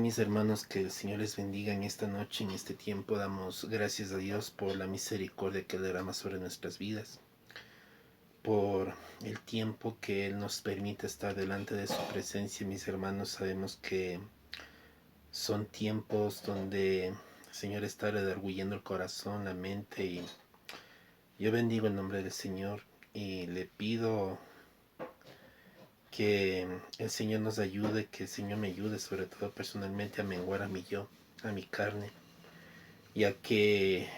mis hermanos, que el Señor les bendiga en esta noche, en este tiempo. Damos gracias a Dios por la misericordia que derrama sobre nuestras vidas, por el tiempo que Él nos permite estar delante de su presencia. Mis hermanos, sabemos que son tiempos donde el Señor está redarguyendo el corazón, la mente, y yo bendigo el nombre del Señor y le pido que el Señor nos ayude, que el Señor me ayude sobre todo personalmente a menguar a mi yo, a mi carne, ya que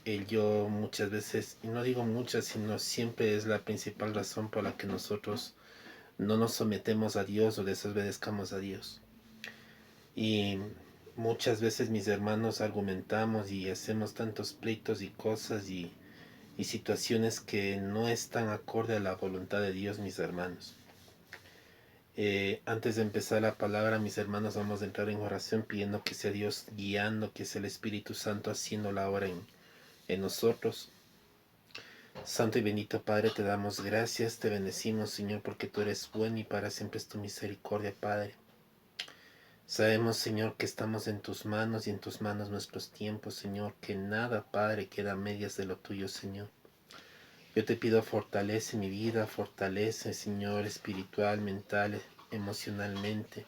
el yo muchas veces, y no digo muchas, sino siempre es la principal razón por la que nosotros no nos sometemos a Dios o desobedezcamos a Dios. Y muchas veces, mis hermanos, argumentamos y hacemos tantos pleitos y cosas y situaciones que no están acorde a la voluntad de Dios, mis hermanos. Antes de empezar la palabra, mis hermanos, vamos a entrar en oración pidiendo que sea Dios guiando, que sea el Espíritu Santo haciendo la obra en nosotros. Santo y bendito Padre, te damos gracias, te bendecimos, Señor, porque tú eres bueno y para siempre es tu misericordia, Padre. Sabemos, Señor, que estamos en tus manos y en tus manos nuestros tiempos, Señor, que nada, Padre, queda a medias de lo tuyo, Señor. Yo te pido fortalece mi vida, fortalece, Señor, espiritual, mental, emocionalmente.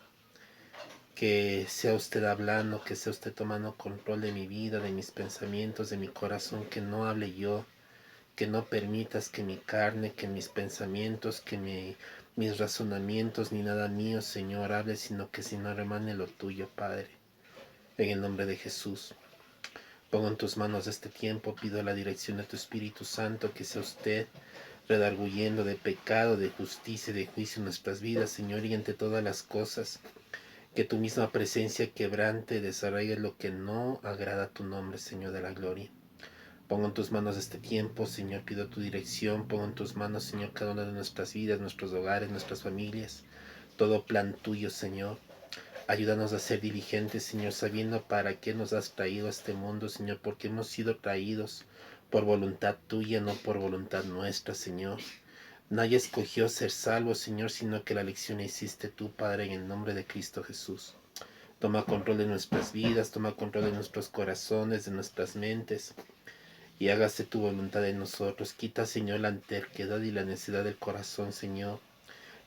Que sea usted hablando, que sea usted tomando control de mi vida, de mis pensamientos, de mi corazón, que no hable yo, que no permitas que mi carne, que mis pensamientos, que mis razonamientos, ni nada mío, Señor, hable, sino que si no remane lo tuyo, Padre. En el nombre de Jesús. Pongo en tus manos este tiempo, pido la dirección de tu Espíritu Santo, que sea usted redarguyendo de pecado, de justicia y de juicio en nuestras vidas, Señor, y ante todas las cosas, que tu misma presencia quebrante, desarraigue lo que no agrada a tu nombre, Señor de la gloria. Pongo en tus manos este tiempo, Señor, pido tu dirección, pongo en tus manos, Señor, cada una de nuestras vidas, nuestros hogares, nuestras familias, todo plan tuyo, Señor. Ayúdanos a ser diligentes, Señor, sabiendo para qué nos has traído a este mundo, Señor, porque hemos sido traídos por voluntad tuya, no por voluntad nuestra, Señor. Nadie escogió ser salvo, Señor, sino que la elección hiciste tú, Padre, en el nombre de Cristo Jesús. Toma control de nuestras vidas, toma control de nuestros corazones, de nuestras mentes, y hágase tu voluntad en nosotros. Quita, Señor, la terquedad y la necedad del corazón, Señor.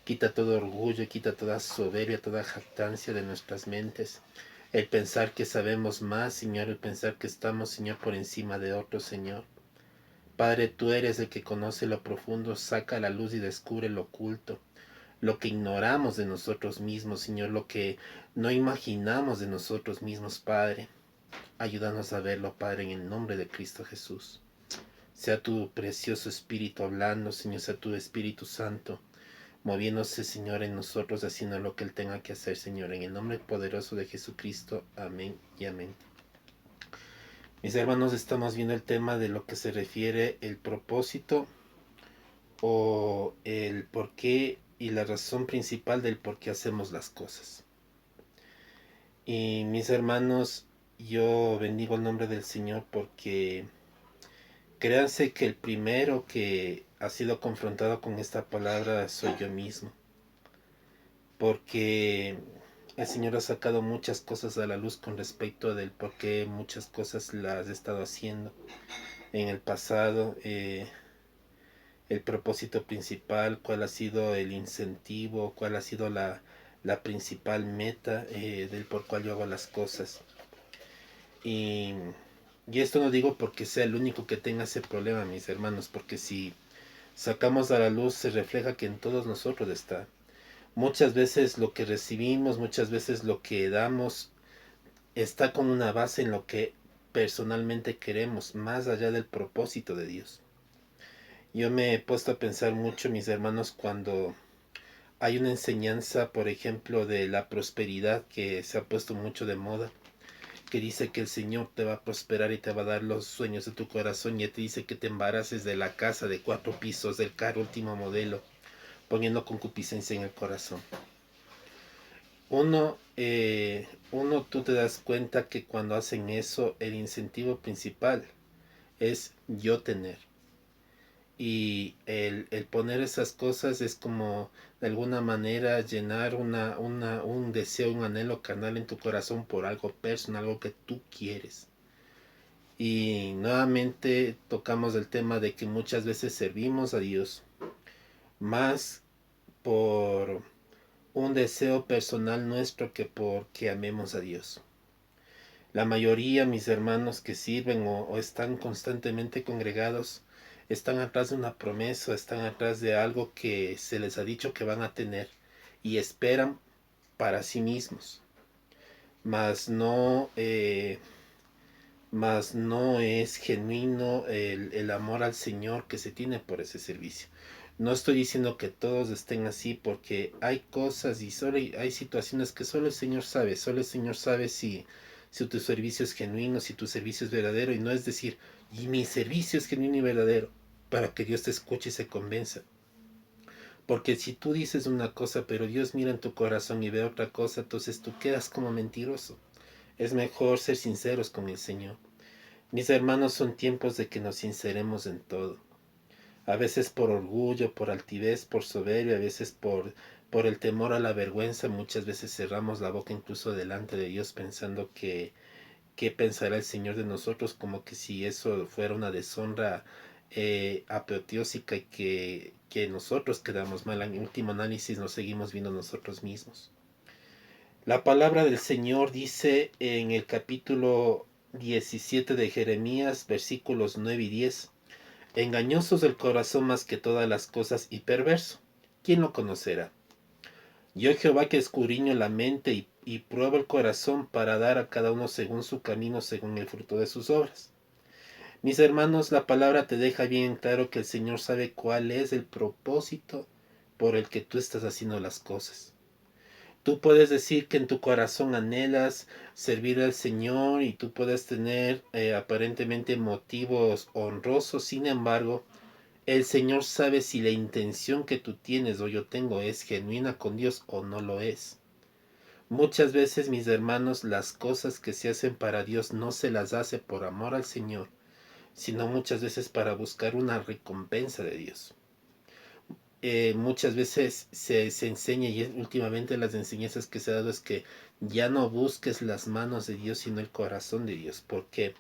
Quita todo orgullo, quita toda soberbia, toda jactancia de nuestras mentes. El pensar que sabemos más, Señor, el pensar que estamos, Señor, por encima de otros, Señor. Padre, tú eres el que conoce lo profundo, saca la luz y descubre lo oculto. Lo que ignoramos de nosotros mismos, Señor, lo que no imaginamos de nosotros mismos, Padre. Ayúdanos a verlo, Padre, en el nombre de Cristo Jesús. Sea tu precioso Espíritu hablando, Señor, sea tu Espíritu Santo moviéndose, Señor, en nosotros, haciendo lo que Él tenga que hacer, Señor, en el nombre poderoso de Jesucristo. Amén y amén. Mis hermanos, estamos viendo el tema de lo que se refiere el propósito o el por qué y la razón principal del por qué hacemos las cosas. Y mis hermanos, yo bendigo el nombre del Señor porque créanse que el primero que ha sido confrontado con esta palabra soy yo mismo. Porque el Señor ha sacado muchas cosas a la luz con respecto del por qué muchas cosas las he estado haciendo en el pasado, el propósito principal, cuál ha sido el incentivo, cuál ha sido la principal meta del por cual yo hago las cosas. Y, y esto no digo porque sea el único que tenga ese problema, mis hermanos, porque si sacamos a la luz se refleja que en todos nosotros está. Muchas veces lo que recibimos, muchas veces lo que damos está con una base en lo que personalmente queremos, más allá del propósito de Dios. Yo me he puesto a pensar mucho, mis hermanos, cuando hay una enseñanza, por ejemplo, de la prosperidad que se ha puesto mucho de moda, que dice que el Señor te va a prosperar y te va a dar los sueños de tu corazón, y te dice que te embaraces de la casa de 4 pisos, del carro último modelo, poniendo concupiscencia en el corazón. Uno, tú te das cuenta que cuando hacen eso, el incentivo principal es yo tener. Y el poner esas cosas es como de alguna manera llenar un deseo, un anhelo carnal en tu corazón por algo personal, algo que tú quieres. Y nuevamente tocamos el tema de que muchas veces servimos a Dios más por un deseo personal nuestro que porque amemos a Dios. La mayoría, mis hermanos que sirven o están constantemente congregados, están atrás de una promesa, están atrás de algo que se les ha dicho que van a tener y esperan para sí mismos, mas no, mas no es genuino el amor al Señor que se tiene por ese servicio. No estoy diciendo que todos estén así, porque hay cosas y solo hay situaciones que solo el Señor sabe. Solo el Señor sabe si tu servicio es genuino, si tu servicio es verdadero. Y no es decir, y mi servicio es genuino y verdadero, para que Dios te escuche y se convenza. Porque si tú dices una cosa, pero Dios mira en tu corazón y ve otra cosa, entonces tú quedas como mentiroso. Es mejor ser sinceros con el Señor. Mis hermanos, son tiempos de que nos sinceremos en todo. A veces por orgullo, por altivez, por soberbia, a veces por el temor a la vergüenza, muchas veces cerramos la boca incluso delante de Dios pensando que qué pensará el Señor de nosotros, como que si eso fuera una deshonra apoteósica y que nosotros quedamos mal. En último análisis nos seguimos viendo nosotros mismos. La palabra del Señor dice en el capítulo 17 de Jeremías, versículos 9 y 10: engañosos del corazón más que todas las cosas y perverso, ¿quién lo conocerá? Yo Jehová que escudriño la mente y pruebo el corazón para dar a cada uno según su camino, según el fruto de sus obras. Mis hermanos, la palabra te deja bien claro que el Señor sabe cuál es el propósito por el que tú estás haciendo las cosas. Tú puedes decir que en tu corazón anhelas servir al Señor y tú puedes tener aparentemente motivos honrosos. Sin embargo, el Señor sabe si la intención que tú tienes o yo tengo es genuina con Dios o no lo es. Muchas veces, mis hermanos, las cosas que se hacen para Dios no se las hace por amor al Señor, sino muchas veces para buscar una recompensa de Dios. Muchas veces se enseña, y últimamente las enseñanzas que se ha dado es que ya no busques las manos de Dios, sino el corazón de Dios. ¿Por qué?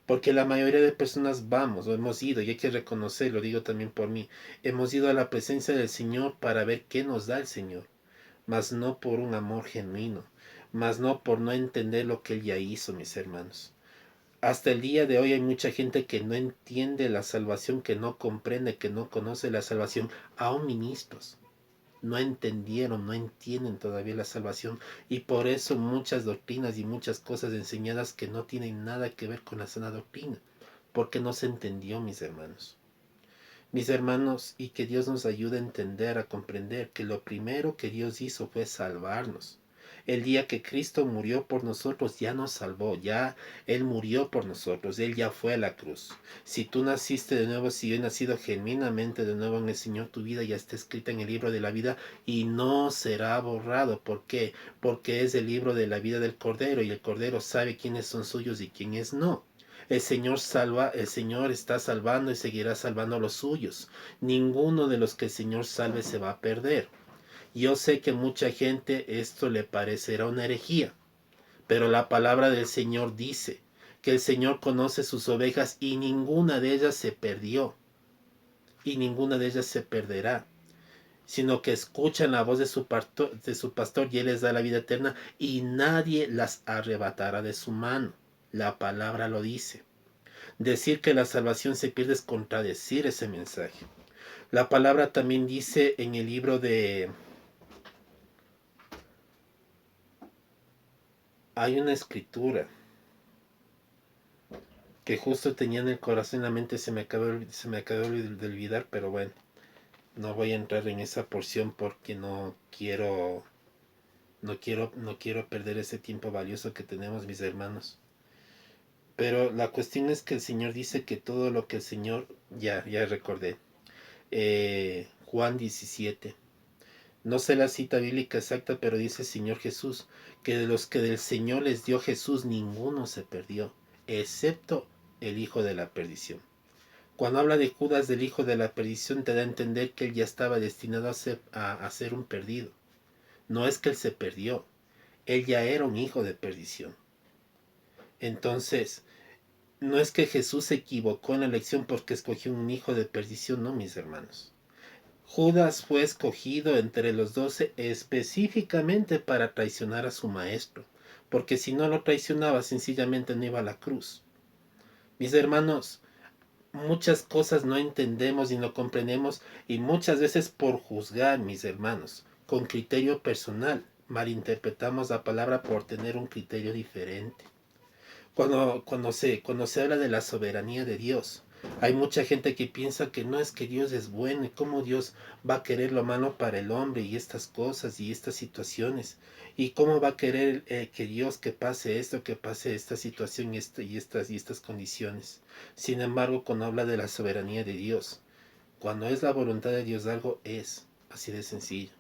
Porque la mayoría de personas vamos o hemos ido, y hay que reconocerlo, digo también por mí, hemos ido a la presencia del Señor para ver qué nos da el Señor, mas no por un amor genuino, mas no por no entender lo que Él ya hizo, mis hermanos. Hasta el día de hoy hay mucha gente que no entiende la salvación, que no comprende, que no conoce la salvación, aún ministros. No entendieron, no entienden todavía la salvación, y por eso muchas doctrinas y muchas cosas enseñadas que no tienen nada que ver con la sana doctrina, porque no se entendió, mis hermanos. Mis hermanos, y que Dios nos ayude a entender, a comprender que lo primero que Dios hizo fue salvarnos. El día que Cristo murió por nosotros, ya nos salvó, ya Él murió por nosotros, Él ya fue a la cruz. Si tú naciste de nuevo, si yo he nacido genuinamente de nuevo en el Señor, tu vida ya está escrita en el libro de la vida y no será borrado. ¿Por qué? Porque es el libro de la vida del Cordero, y el Cordero sabe quiénes son suyos y quiénes no. El Señor salva, el Señor está salvando y seguirá salvando a los suyos. Ninguno de los que el Señor salve se va a perder. Yo sé que a mucha gente esto le parecerá una herejía, pero la palabra del Señor dice que el Señor conoce sus ovejas y ninguna de ellas se perdió, y ninguna de ellas se perderá, sino que escuchan la voz de su pastor y Él les da la vida eterna y nadie las arrebatará de su mano. La palabra lo dice. Decir que la salvación se pierde es contradecir ese mensaje. La palabra también dice en el libro de... Hay una escritura que justo tenía en el corazón y la mente, se me acabó de olvidar, pero bueno, no voy a entrar en esa porción porque no quiero perder ese tiempo valioso que tenemos, mis hermanos. Pero la cuestión es que el Señor dice que todo lo que el Señor, ya recordé, Juan 17. No sé la cita bíblica exacta, pero dice el Señor Jesús que de los que del Señor les dio Jesús, ninguno se perdió, excepto el hijo de la perdición. Cuando habla de Judas, del hijo de la perdición, te da a entender que él ya estaba destinado a ser un perdido. No es que él se perdió, él ya era un hijo de perdición. Entonces, no es que Jesús se equivocó en la elección porque escogió un hijo de perdición, no, mis hermanos. Judas fue escogido entre los 12 específicamente para traicionar a su maestro, porque si no lo traicionaba, sencillamente no iba a la cruz. Mis hermanos, muchas cosas no entendemos y no comprendemos, y muchas veces por juzgar, mis hermanos, con criterio personal, malinterpretamos la palabra por tener un criterio diferente. Cuando se habla de la soberanía de Dios, hay mucha gente que piensa que no, es que Dios es bueno y cómo Dios va a querer lo malo para el hombre y estas cosas y estas situaciones. Y cómo va a querer que Dios que pase esto, que pase esta situación y estas condiciones. Sin embargo, cuando habla de la soberanía de Dios, cuando es la voluntad de Dios algo, es así de sencillo.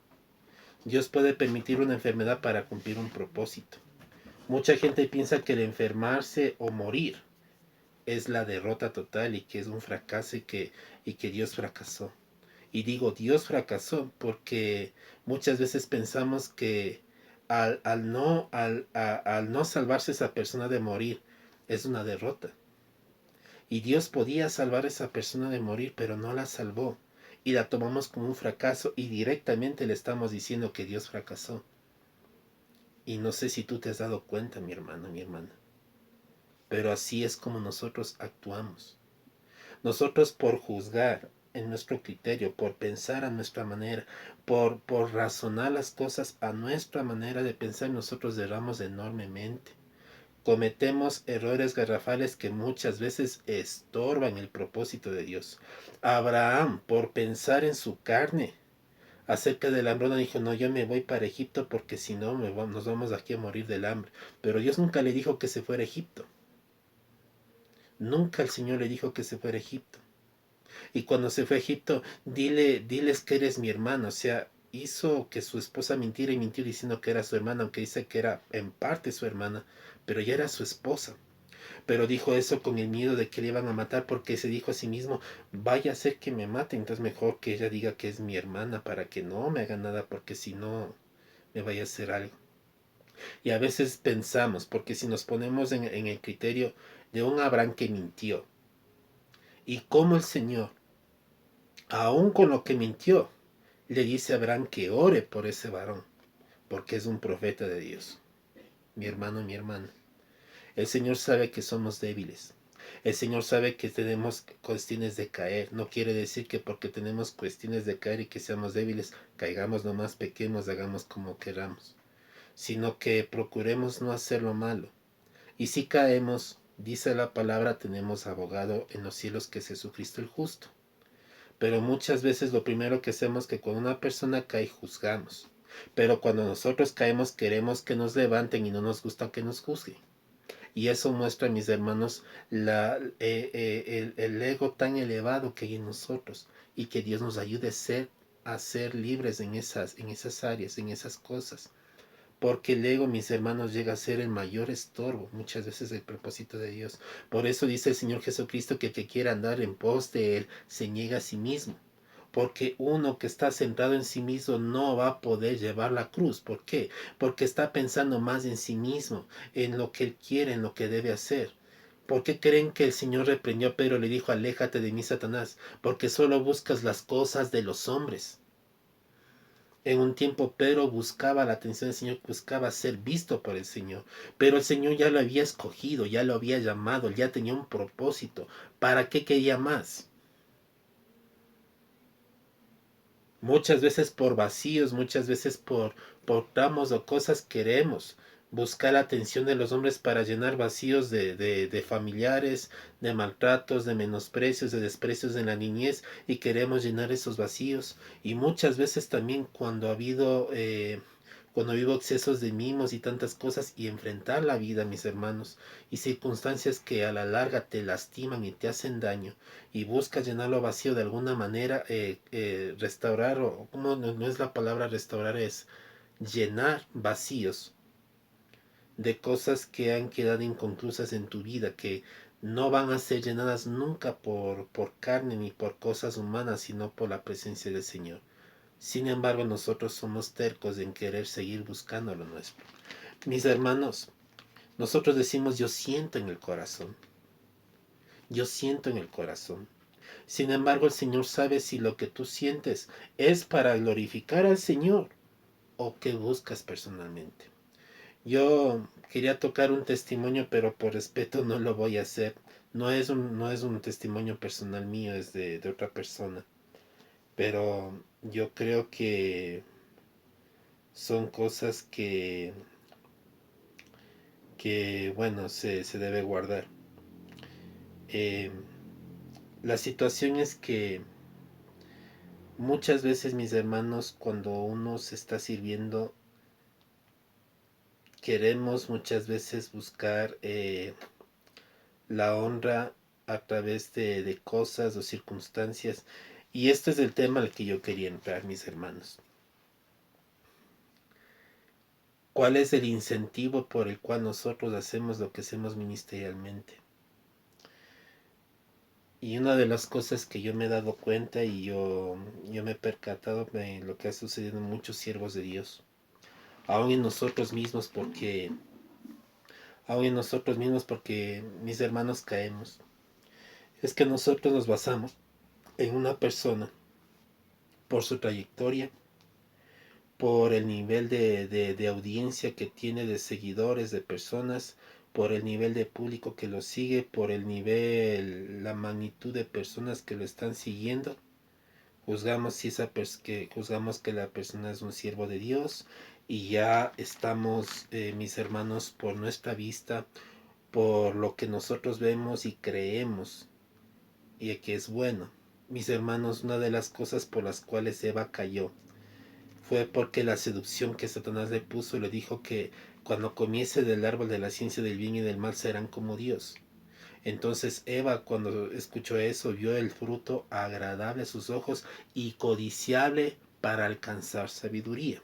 Dios puede permitir una enfermedad para cumplir un propósito. Mucha gente piensa que el enfermarse o morir es la derrota total y que es un fracaso y que Dios fracasó. Y digo Dios fracasó porque muchas veces pensamos que al no salvarse esa persona de morir es una derrota. Y Dios podía salvar a esa persona de morir, pero no la salvó. Y la tomamos como un fracaso y directamente le estamos diciendo que Dios fracasó. Y no sé si tú te has dado cuenta, mi hermano, mi hermana. Pero así es como nosotros actuamos. Nosotros por juzgar en nuestro criterio, por pensar a nuestra manera, por razonar las cosas a nuestra manera de pensar, nosotros erramos enormemente. Cometemos errores garrafales que muchas veces estorban el propósito de Dios. Abraham, por pensar en su carne, acerca de la hambruna, dijo, no, yo me voy para Egipto porque si no nos vamos aquí a morir del hambre. Pero Dios nunca le dijo que se fuera a Egipto. Nunca el Señor le dijo que se fuera a Egipto. Y cuando se fue a Egipto, diles que eres mi hermano. O sea, hizo que su esposa mintiera y mintió diciendo que era su hermana, aunque dice que era en parte su hermana, pero ya era su esposa. Pero dijo eso con el miedo de que le iban a matar porque se dijo a sí mismo, vaya a ser que me maten, entonces mejor que ella diga que es mi hermana para que no me haga nada porque si no me vaya a hacer algo. Y a veces pensamos, porque si nos ponemos en el criterio de un Abraham que mintió, y como el Señor, aun con lo que mintió, le dice a Abraham que ore por ese varón, porque es un profeta de Dios. Mi hermano, mi hermana, el Señor sabe que somos débiles. El Señor sabe que tenemos cuestiones de caer. No quiere decir que porque tenemos cuestiones de caer y que seamos débiles, caigamos nomás pequeños, hagamos como queramos. Sino que procuremos no hacer lo malo. Y si caemos, dice la palabra, tenemos abogado en los cielos que es Jesucristo el justo. Pero muchas veces lo primero que hacemos es que cuando una persona cae, juzgamos. Pero cuando nosotros caemos, queremos que nos levanten y no nos gusta que nos juzguen. Y eso muestra, mis hermanos, el ego tan elevado que hay en nosotros. Y que Dios nos ayude a ser libres en esas áreas, en esas cosas. Porque el ego, mis hermanos, llega a ser el mayor estorbo, muchas veces el propósito de Dios. Por eso dice el Señor Jesucristo que el que quiera andar en pos de Él se niega a sí mismo. Porque uno que está centrado en sí mismo no va a poder llevar la cruz. ¿Por qué? Porque está pensando más en sí mismo, en lo que él quiere, en lo que debe hacer. ¿Por qué creen que el Señor reprendió a Pedro y le dijo, aléjate de mí, Satanás? Porque solo buscas las cosas de los hombres. En un tiempo Pedro buscaba la atención del Señor, buscaba ser visto por el Señor, pero el Señor ya lo había escogido, ya lo había llamado, ya tenía un propósito. ¿Para qué quería más? Muchas veces por vacíos, muchas veces por tramos o cosas queremos buscar la atención de los hombres para llenar vacíos de familiares, de maltratos, de menosprecios, de desprecios en la niñez y queremos llenar esos vacíos. Y muchas veces también cuando vivo excesos de mimos y tantas cosas y enfrentar la vida, mis hermanos, y circunstancias que a la larga te lastiman y te hacen daño y buscas llenarlo vacío de alguna manera, restaurar, o no es la palabra restaurar, es llenar vacíos de cosas que han quedado inconclusas en tu vida, que no van a ser llenadas nunca por carne ni por cosas humanas, sino por la presencia del Señor. Sin embargo, nosotros somos tercos en querer seguir buscando lo nuestro. Mis hermanos, nosotros decimos yo siento en el corazón. Yo siento en el corazón. Sin embargo, el Señor sabe si lo que tú sientes es para glorificar al Señor o que buscas personalmente. Yo quería tocar un testimonio, pero por respeto no lo voy a hacer. No es un testimonio personal mío, es de otra persona. Pero yo creo que son cosas que bueno, se debe guardar. Eh, la situación es que muchas veces, mis hermanos, cuando uno se está sirviendo, queremos muchas veces buscar la honra a través de cosas o circunstancias. Y este es el tema al que yo quería entrar, mis hermanos. ¿Cuál es el incentivo por el cual nosotros hacemos lo que hacemos ministerialmente? Y una de las cosas que yo me he dado cuenta y yo me he percatado de lo que ha sucedido en muchos siervos de Dios, aún en nosotros mismos, porque mis hermanos caemos, es que nosotros nos basamos en una persona por su trayectoria, por el nivel de audiencia que tiene, de seguidores, de personas, por el nivel de público que lo sigue, por el nivel, la magnitud de personas que lo están siguiendo. Juzgamos que la persona es un siervo de Dios y ya estamos, mis hermanos, por nuestra vista, por lo que nosotros vemos y creemos y que es bueno. Mis hermanos, una de las cosas por las cuales Eva cayó fue porque la seducción que Satanás le puso le dijo que cuando comiese del árbol de la ciencia del bien y del mal serán como Dios. Entonces Eva, cuando escuchó eso, vio el fruto agradable a sus ojos y codiciable para alcanzar sabiduría.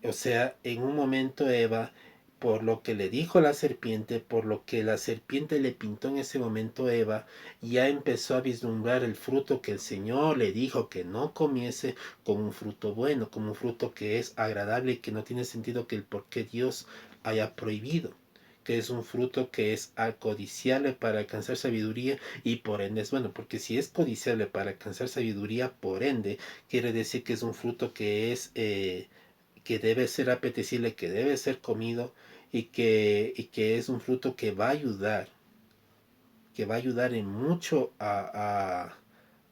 O sea, en un momento Eva, por lo que le dijo la serpiente, por lo que la serpiente le pintó en ese momento, Eva ya empezó a vislumbrar el fruto que el Señor le dijo que no comiese, como un fruto bueno, como un fruto que es agradable y que no tiene sentido que el por qué Dios haya prohibido, que es un fruto que es codiciable para alcanzar sabiduría y por ende es bueno, porque si es codiciable para alcanzar sabiduría, por ende quiere decir que es un fruto que debe ser apetecible, que debe ser comido y que es un fruto que va a ayudar en mucho a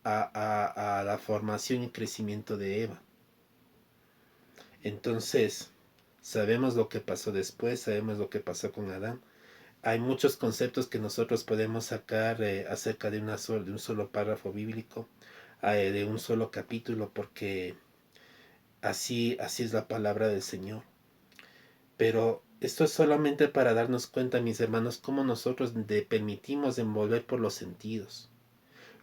la formación y crecimiento de Eva. Entonces, sabemos lo que pasó después, sabemos lo que pasó con Adán. Hay muchos conceptos que nosotros podemos sacar acerca de un solo párrafo bíblico, de un solo capítulo, porque así es la palabra del Señor. Pero esto es solamente para darnos cuenta, mis hermanos, cómo nosotros permitimos envolver por los sentidos,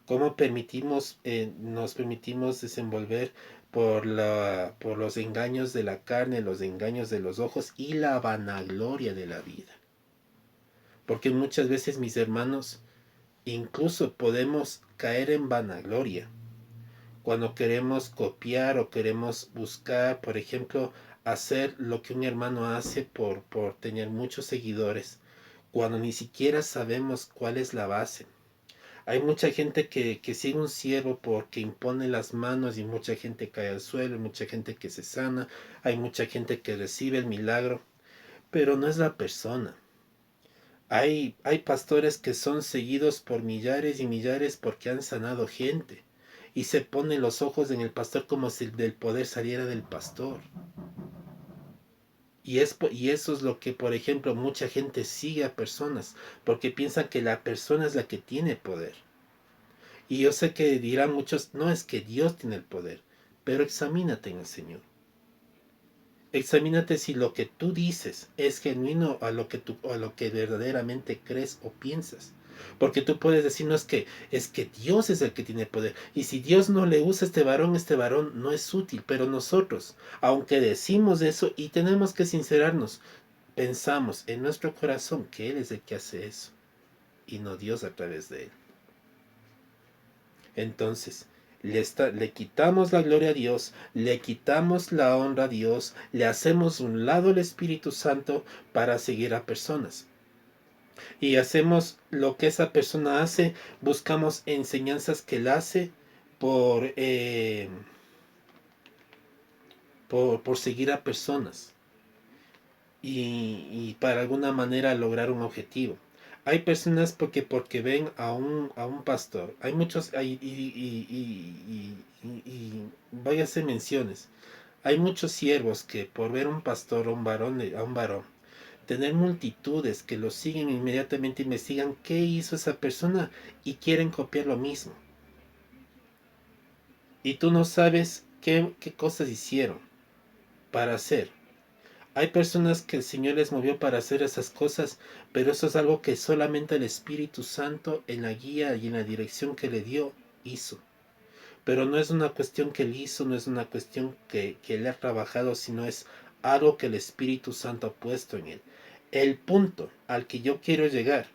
cómo nos permitimos desenvolver por los engaños de la carne, los engaños de los ojos y la vanagloria de la vida. Porque muchas veces, mis hermanos, incluso podemos caer en vanagloria cuando queremos copiar o queremos buscar, por ejemplo, hacer lo que un hermano hace por tener muchos seguidores, cuando ni siquiera sabemos cuál es la base. Hay mucha gente que sigue un siervo porque impone las manos y mucha gente cae al suelo, mucha gente que se sana, hay mucha gente que recibe el milagro, pero no es la persona. Hay pastores que son seguidos por millares y millares porque han sanado gente. Y se ponen los ojos en el pastor como si del poder saliera del pastor. Y eso es lo que, por ejemplo, mucha gente sigue a personas, porque piensa que la persona es la que tiene poder. Y yo sé que dirán muchos, no es que Dios tiene el poder, pero examínate en el Señor. Examínate si lo que tú dices es genuino a lo que verdaderamente crees o piensas. Porque tú puedes decir, no es que Dios es el que tiene poder. Y si Dios no le usa a este varón no es útil. Pero nosotros, aunque decimos eso y tenemos que sincerarnos, pensamos en nuestro corazón que Él es el que hace eso. y no Dios a través de él. Entonces, le quitamos la gloria a Dios, le quitamos la honra a Dios, le hacemos un lado al Espíritu Santo para seguir a personas. Y hacemos lo que esa persona hace, buscamos enseñanzas que él hace por, por seguir a personas y para alguna manera lograr un objetivo. Hay personas porque ven a un pastor. Hay muchos, y voy a hacer menciones. Hay muchos siervos que por ver un pastor o a un varón, tener multitudes que lo siguen inmediatamente, investigan qué hizo esa persona y quieren copiar lo mismo. Y tú no sabes qué cosas hicieron para hacer. Hay personas que el Señor les movió para hacer esas cosas, pero eso es algo que solamente el Espíritu Santo en la guía y en la dirección que le dio hizo. Pero no es una cuestión que él hizo, no es una cuestión que él ha trabajado, sino es algo que el Espíritu Santo ha puesto en él. El punto al que yo quiero llegar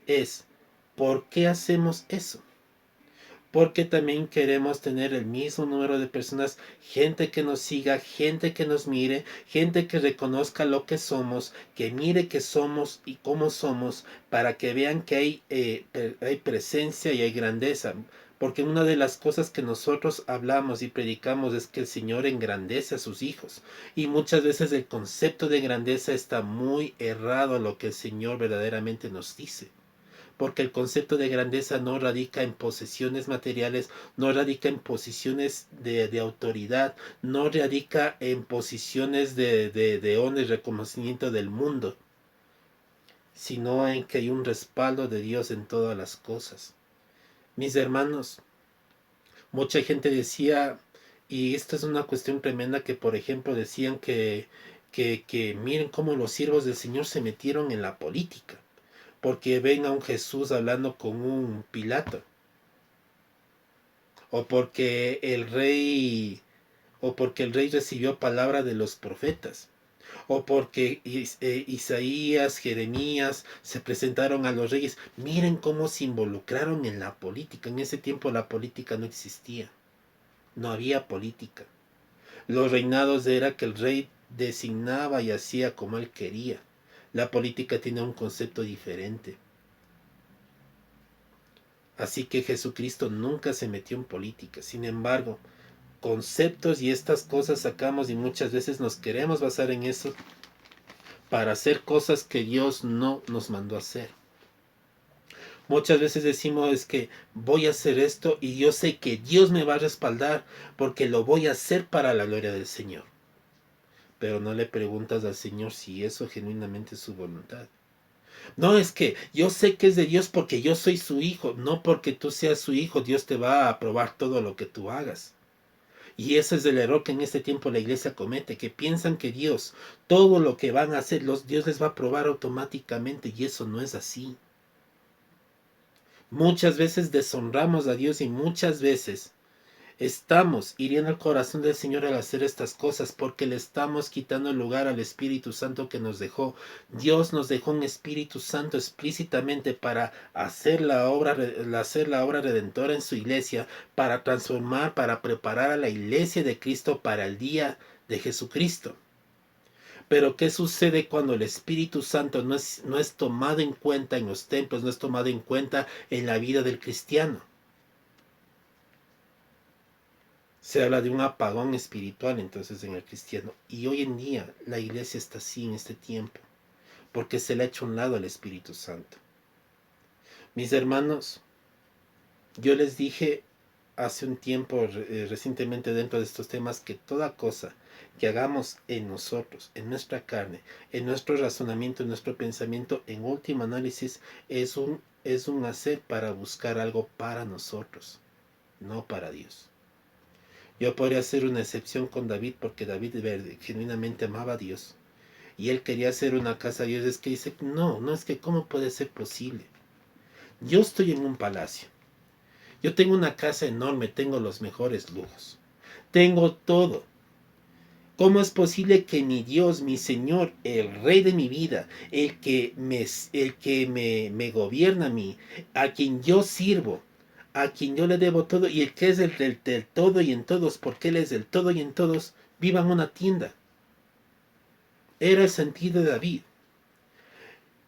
es, ¿por qué hacemos eso? Porque también queremos tener el mismo número de personas, gente que nos siga, gente que nos mire, gente que reconozca lo que somos, que mire que somos y cómo somos, para que vean que hay presencia y hay grandeza. Porque una de las cosas que nosotros hablamos y predicamos es que el Señor engrandece a sus hijos. Y muchas veces el concepto de grandeza está muy errado a lo que el Señor verdaderamente nos dice. Porque el concepto de grandeza no radica en posesiones materiales, no radica en posiciones de autoridad, no radica en posiciones de honra y reconocimiento del mundo, sino en que hay un respaldo de Dios en todas las cosas. Mis hermanos, mucha gente decía, y esta es una cuestión tremenda, que por ejemplo decían que miren cómo los siervos del Señor se metieron en la política porque ven a un Jesús hablando con un Pilato, o porque el rey, o porque el rey recibió palabra de los profetas, o porque Isaías, Jeremías se presentaron a los reyes. Miren cómo se involucraron en la política. En ese tiempo la política no existía, no había política. Los reinados era que el rey designaba y hacía como él quería. La política tiene un concepto diferente. Así que Jesucristo nunca se metió en política. Sin embargo, conceptos y estas cosas sacamos y muchas veces nos queremos basar en eso para hacer cosas que Dios no nos mandó a hacer. Muchas veces decimos es que voy a hacer esto y yo sé que Dios me va a respaldar porque lo voy a hacer para la gloria del Señor. Pero no le preguntas al Señor si eso genuinamente es su voluntad. No, es que yo sé que es de Dios porque yo soy su hijo, no porque tú seas su hijo, Dios te va a aprobar todo lo que tú hagas. Y ese es el error que en este tiempo la iglesia comete, que piensan que Dios, todo lo que van a hacer, Dios les va a aprobar automáticamente, y eso no es así. Muchas veces deshonramos a Dios y muchas veces estamos hiriendo el corazón del Señor al hacer estas cosas porque le estamos quitando el lugar al Espíritu Santo que nos dejó. Dios nos dejó un Espíritu Santo explícitamente para hacer la obra redentora en su iglesia, para transformar, para preparar a la iglesia de Cristo para el día de Jesucristo. Pero ¿qué sucede cuando el Espíritu Santo no es tomado en cuenta en los templos, no es tomado en cuenta en la vida del cristiano? Se habla de un apagón espiritual entonces en el cristiano. Y hoy en día la iglesia está así en este tiempo, porque se le ha hecho un lado al Espíritu Santo. Mis hermanos, yo les dije hace un tiempo, recientemente dentro de estos temas, que toda cosa que hagamos en nosotros, en nuestra carne, en nuestro razonamiento, en nuestro pensamiento, en último análisis, es un hacer para buscar algo para nosotros, no para Dios. Yo podría hacer una excepción con David porque David genuinamente amaba a Dios. Y él quería hacer una casa a Dios. Es que dice, no, es que ¿cómo puede ser posible? Yo estoy en un palacio. Yo tengo una casa enorme, tengo los mejores lujos. Tengo todo. ¿Cómo es posible que mi Dios, mi Señor, el Rey de mi vida, el que me gobierna a mí, a quien yo sirvo, a quien yo le debo todo y el que es del todo y en todos, porque Él es del todo y en todos, viva en una tienda? Era el sentido de David.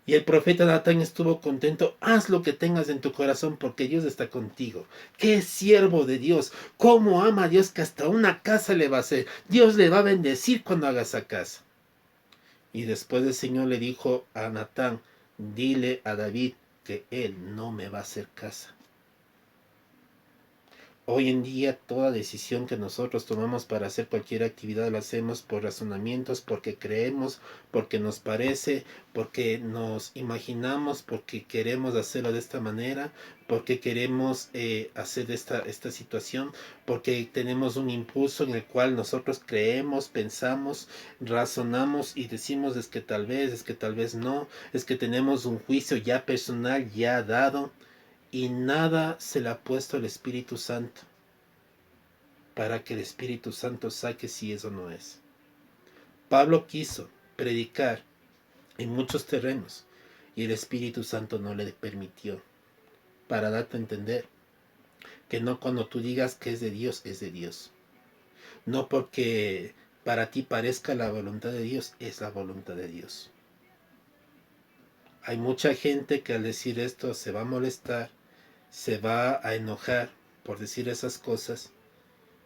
Y el profeta Natán estuvo contento. Haz lo que tengas en tu corazón porque Dios está contigo. ¡Qué siervo de Dios! ¿Cómo ama a Dios que hasta una casa le va a hacer? Dios le va a bendecir cuando haga esa casa. Y después el Señor le dijo a Natán, dile a David que él no me va a hacer casa. Hoy en día toda decisión que nosotros tomamos para hacer cualquier actividad la hacemos por razonamientos, porque creemos, porque nos parece, porque nos imaginamos, porque queremos hacerlo de esta manera, porque queremos hacer esta situación, porque tenemos un impulso en el cual nosotros creemos, pensamos, razonamos y decimos es que tal vez no, es que tenemos un juicio ya personal, ya dado y nada se le ha puesto al Espíritu Santo para que el Espíritu Santo saque si eso no es. Pablo quiso predicar en muchos terrenos y el Espíritu Santo no le permitió, para darte a entender que no cuando tú digas que es de Dios, es de Dios. No porque para ti parezca la voluntad de Dios, es la voluntad de Dios. Hay mucha gente que al decir esto se va a molestar, se va a enojar por decir esas cosas,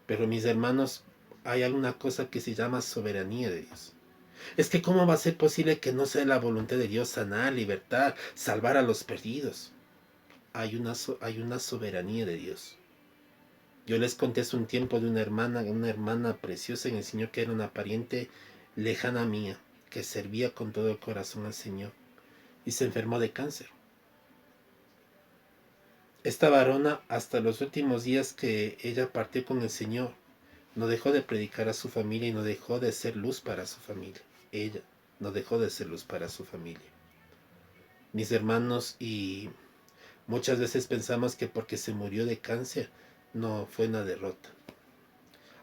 pero mis hermanos, hay alguna cosa que se llama soberanía de Dios. Es que ¿cómo va a ser posible que no sea la voluntad de Dios sanar, libertar, salvar a los perdidos? Hay una soberanía de Dios. Yo les conté hace un tiempo de una hermana preciosa en el Señor que era una pariente lejana mía, que servía con todo el corazón al Señor y se enfermó de cáncer. Esta varona, hasta los últimos días que ella partió con el Señor, no dejó de predicar a su familia y no dejó de ser luz para su familia. Ella no dejó de ser luz para su familia. Mis hermanos, y muchas veces pensamos que porque se murió de cáncer no fue una derrota.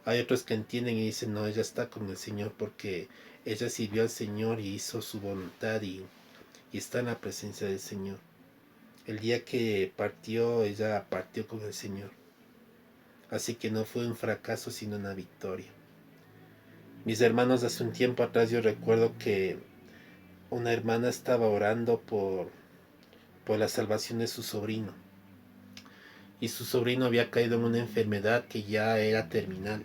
Hay otros que entienden y dicen, no, ella está con el Señor porque ella sirvió al Señor y hizo su voluntad y está en la presencia del Señor. El día que partió, ella partió con el Señor. Así que no fue un fracaso, sino una victoria. Mis hermanos, hace un tiempo atrás yo recuerdo que una hermana estaba orando por la salvación de su sobrino. Y su sobrino había caído en una enfermedad que ya era terminal.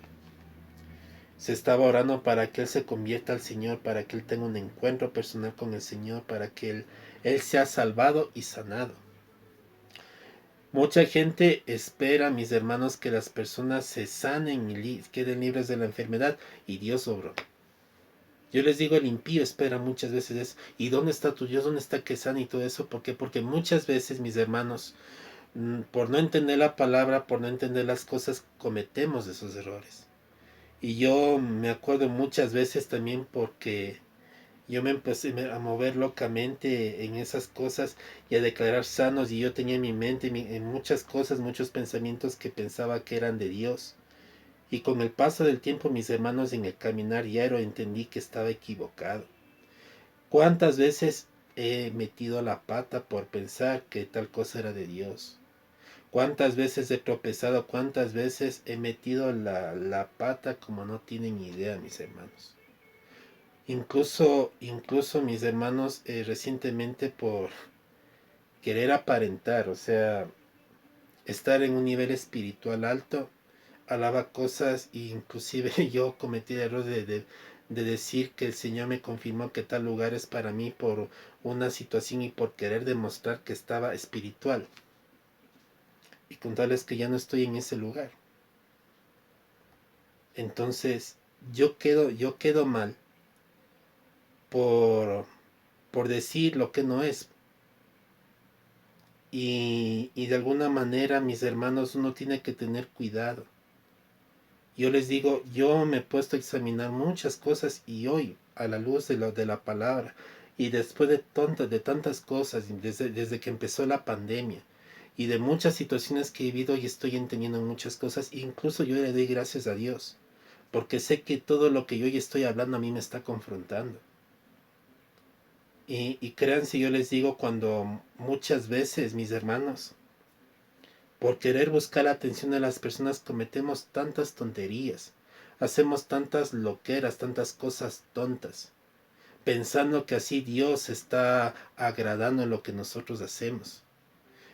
Se estaba orando para que él se convierta al Señor, para que él tenga un encuentro personal con el Señor, para que él sea salvado y sanado. Mucha gente espera, mis hermanos, que las personas se sanen y queden libres de la enfermedad, y Dios obró. Yo les digo, el impío espera muchas veces eso. ¿Y dónde está tu Dios? ¿Dónde está que sana y todo eso? ¿Por qué? Porque muchas veces, mis hermanos, por no entender la palabra, por no entender las cosas, cometemos esos errores. Y yo me acuerdo muchas veces también porque yo me empecé a mover locamente en esas cosas y a declarar sanos, y yo tenía en mi mente en muchas cosas, muchos pensamientos que pensaba que eran de Dios. Y con el paso del tiempo, mis hermanos, en el caminar diario entendí que estaba equivocado. ¿Cuántas veces he metido la pata por pensar que tal cosa era de Dios? ¿Cuántas veces he tropezado? ¿Cuántas veces he metido la pata como no tienen idea, mis hermanos? Incluso mis hermanos, recientemente por querer aparentar, o sea, estar en un nivel espiritual alto, alaba cosas e inclusive yo cometí el error de decir que el Señor me confirmó que tal lugar es para mí por una situación y por querer demostrar que estaba espiritual. Y contarles que ya no estoy en ese lugar. Entonces, yo quedo mal por, por decir lo que no es. Y de alguna manera, mis hermanos, uno tiene que tener cuidado. Yo les digo, yo me he puesto a examinar muchas cosas y hoy, a la luz de la palabra, y después de tantas cosas, desde que empezó la pandemia, y de muchas situaciones que he vivido y estoy entendiendo muchas cosas, incluso yo le doy gracias a Dios, porque sé que todo lo que yo hoy estoy hablando a mí me está confrontando. Y crean si yo les digo, cuando muchas veces, mis hermanos, por querer buscar la atención de las personas cometemos tantas tonterías, hacemos tantas loqueras, tantas cosas tontas, pensando que así Dios está agradando en lo que nosotros hacemos.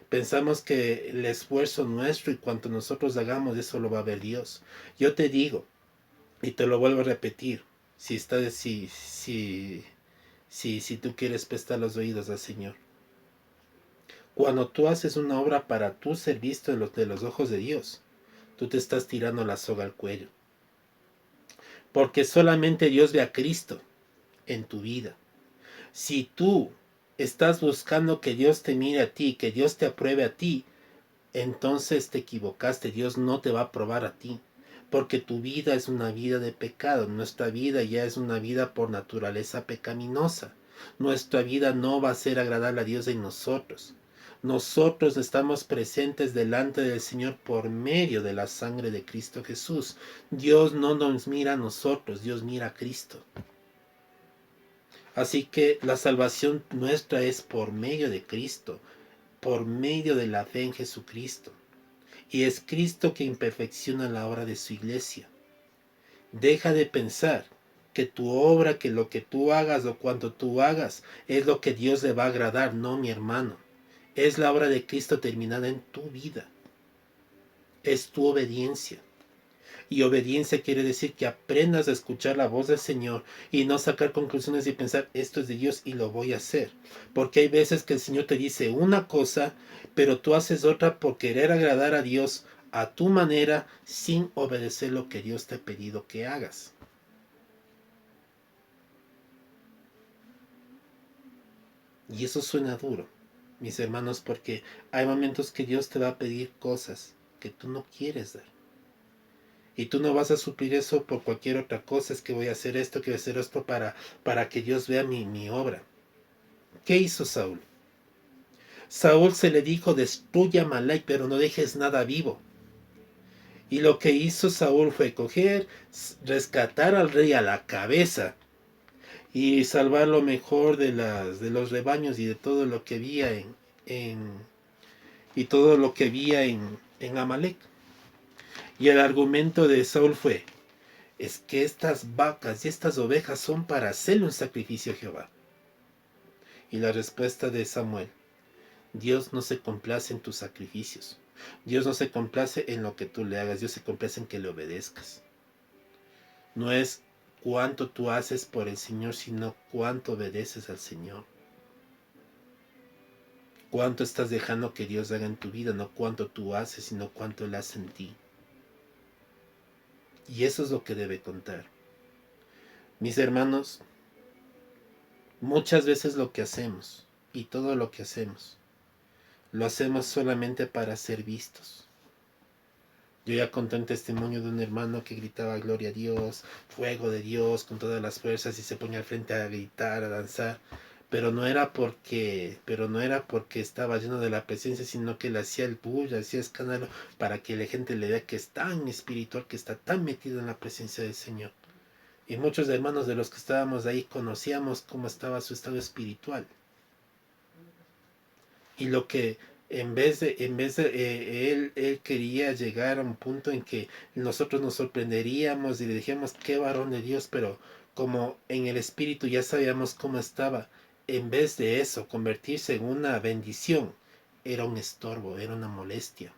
Pensamos que el esfuerzo nuestro y cuanto nosotros hagamos, eso lo va a ver Dios. Yo te digo, y te lo vuelvo a repetir, si tú quieres prestar los oídos al Señor. Cuando tú haces una obra para tú ser visto de los ojos de Dios, tú te estás tirando la soga al cuello. Porque solamente Dios ve a Cristo en tu vida. Si tú estás buscando que Dios te mire a ti, que Dios te apruebe a ti, entonces te equivocaste. Dios no te va a aprobar a ti. Porque tu vida es una vida de pecado. Nuestra vida ya es una vida por naturaleza pecaminosa. Nuestra vida no va a ser agradable a Dios en nosotros. Nosotros estamos presentes delante del Señor por medio de la sangre de Cristo Jesús. Dios no nos mira a nosotros, Dios mira a Cristo. Así que la salvación nuestra es por medio de Cristo, por medio de la fe en Jesucristo. Y es Cristo quien perfecciona la obra de su iglesia. Deja de pensar que tu obra, que lo que tú hagas o cuanto tú hagas es lo que Dios le va a agradar. No, mi hermano. Es la obra de Cristo terminada en tu vida. Es tu obediencia. Y obediencia quiere decir que aprendas a escuchar la voz del Señor y no sacar conclusiones y pensar, esto es de Dios y lo voy a hacer. Porque hay veces que el Señor te dice una cosa, pero tú haces otra por querer agradar a Dios a tu manera sin obedecer lo que Dios te ha pedido que hagas. Y eso suena duro, mis hermanos, porque hay momentos que Dios te va a pedir cosas que tú no quieres dar. Y tú no vas a suplir eso por cualquier otra cosa. Es que voy a hacer esto, que voy a hacer esto para que Dios vea mi obra. ¿Qué hizo Saúl? Saúl se le dijo, destruye a Amalek, pero no dejes nada vivo. Y lo que hizo Saúl fue coger, rescatar al rey a la cabeza y salvar lo mejor de los rebaños y de todo lo que había y todo lo que había en Amalek. Y el argumento de Saúl fue, es que estas vacas y estas ovejas son para hacerle un sacrificio a Jehová. Y la respuesta de Samuel, Dios no se complace en tus sacrificios. Dios no se complace en lo que tú le hagas, Dios se complace en que le obedezcas. No es cuánto tú haces por el Señor, sino cuánto obedeces al Señor. Cuánto estás dejando que Dios haga en tu vida, no cuánto tú haces, sino cuánto Él hace en ti. Y eso es lo que debe contar. Mis hermanos, muchas veces lo que hacemos, y todo lo que hacemos, lo hacemos solamente para ser vistos. Yo ya conté un testimonio de un hermano que gritaba gloria a Dios, fuego de Dios con todas las fuerzas y se ponía al frente a gritar, a danzar, pero no era porque estaba lleno de la presencia, sino que le hacía el bulla, hacía escándalo para que la gente le vea que es tan espiritual, que está tan metido en la presencia del Señor. Y muchos hermanos de los que estábamos ahí conocíamos cómo estaba su estado espiritual. Y lo que él quería llegar a un punto en que nosotros nos sorprenderíamos y le dijimos qué varón de Dios, pero como en el espíritu ya sabíamos cómo estaba, en vez de eso, convertirse en una bendición, era un estorbo, era una molestia.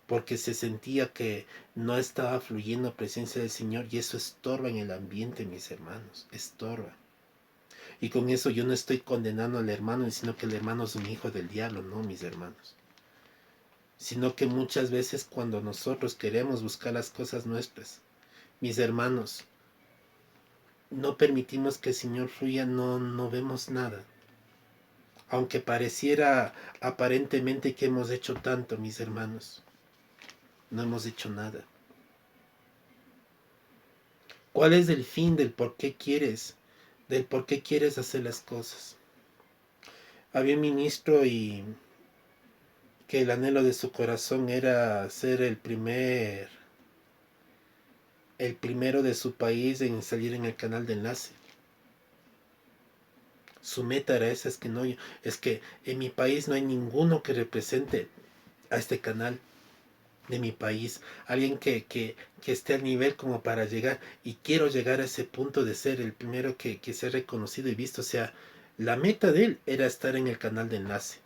Porque se sentía que no estaba fluyendo presencia del Señor y eso estorba en el ambiente, mis hermanos, estorba. Y con eso yo no estoy condenando al hermano, sino que el hermano es un hijo del diablo, no, mis hermanos. Sino que muchas veces cuando nosotros queremos buscar las cosas nuestras, mis hermanos, no permitimos que el Señor fluya, no vemos nada. Aunque pareciera aparentemente que hemos hecho tanto, mis hermanos, no hemos hecho nada. ¿Cuál es el fin del por qué quieres? Del por qué quieres hacer las cosas. Había un ministro y que el anhelo de su corazón era ser el primer el primero de su país en salir en el canal de enlace. Su meta era esa, es que en mi país no hay ninguno que represente a este canal de mi país, alguien que esté al nivel como para llegar, y quiero llegar a ese punto de ser el primero que sea reconocido y visto. O sea, la meta de él era estar en el canal de enlace.